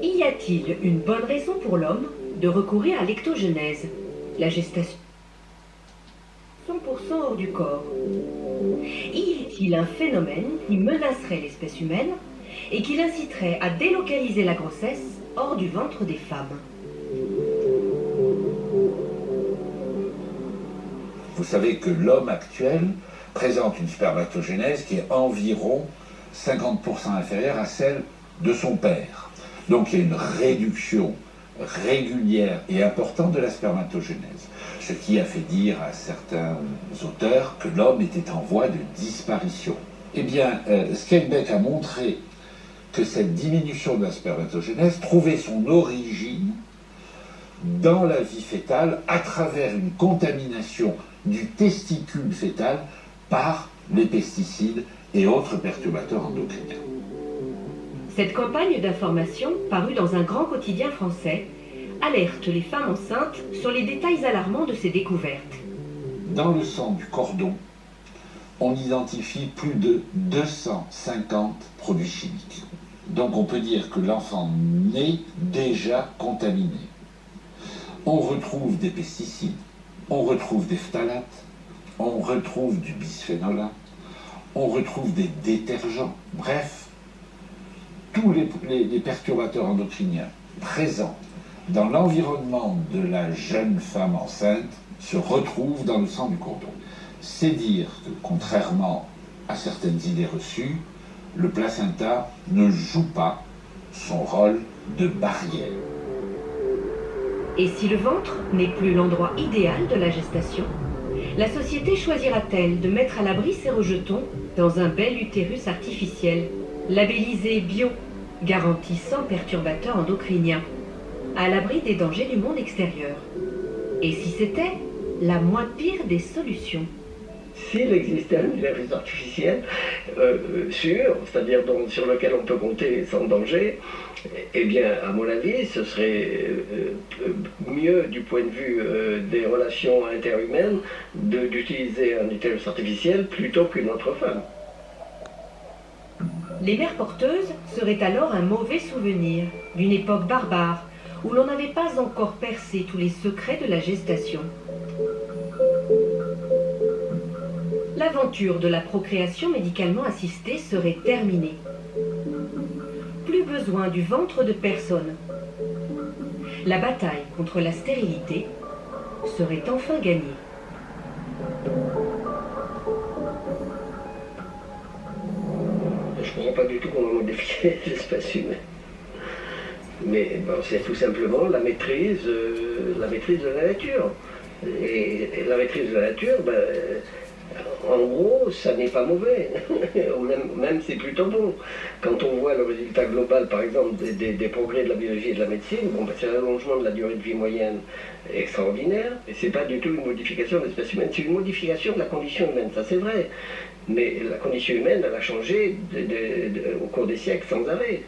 Y a-t-il une bonne raison pour l'homme de recourir à l'ectogenèse, la gestation 100% hors du corps? Y a-t-il un phénomène qui menacerait l'espèce humaine et qui l'inciterait à délocaliser la grossesse hors du ventre des femmes? Vous savez que l'homme actuel présente une spermatogénèse qui est environ 50% inférieure à celle de son père. Donc il y a une réduction régulière et importante de la spermatogénèse. Ce qui a fait dire à certains auteurs que l'homme était en voie de disparition. Eh bien, Steinbeck a montré que cette diminution de la spermatogénèse trouvait son origine dans la vie fœtale à travers une contamination du testicule fœtal par les pesticides et autres perturbateurs endocriniens. Cette campagne d'information, parue dans un grand quotidien français, alerte les femmes enceintes sur les détails alarmants de ces découvertes. Dans le sang du cordon, on identifie plus de 250 produits chimiques. Donc on peut dire que l'enfant naît déjà contaminé. On retrouve des pesticides, on retrouve des phtalates, on retrouve du bisphénol A, on retrouve des détergents, bref, tous les perturbateurs endocriniens présents dans l'environnement de la jeune femme enceinte se retrouvent dans le sang du cordon. C'est dire que, contrairement à certaines idées reçues, le placenta ne joue pas son rôle de barrière. Et si le ventre n'est plus l'endroit idéal de la gestation, la société choisira-t-elle de mettre à l'abri ses rejetons dans un bel utérus artificiel, labellisé bio, garanti sans perturbateurs endocriniens, à l'abri des dangers du monde extérieur? Et si c'était la moins pire des solutions? S'il existait un utérus artificiel sûr, c'est-à-dire sur lequel on peut compter sans danger, eh bien, à mon avis, ce serait mieux du point de vue des relations interhumaines d'utiliser un utérus artificiel plutôt qu'une autre femme. Les mères porteuses seraient alors un mauvais souvenir d'une époque barbare où l'on n'avait pas encore percé tous les secrets de la gestation. L'aventure de la procréation médicalement assistée serait terminée. Plus besoin du ventre de personne. La bataille contre la stérilité serait enfin gagnée. Je ne comprends pas du tout comment modifier l'espèce humaine. Mais bon, c'est tout simplement la maîtrise de la nature. Et la maîtrise de la nature, en gros, ça n'est pas mauvais. Même c'est plutôt bon. Quand on voit le résultat global, par exemple, des progrès de la biologie et de la médecine, c'est un allongement de la durée de vie moyenne extraordinaire. Et c'est pas du tout une modification de l'espèce humaine, c'est une modification de la condition humaine, ça c'est vrai. Mais la condition humaine, elle a changé au cours des siècles sans arrêt.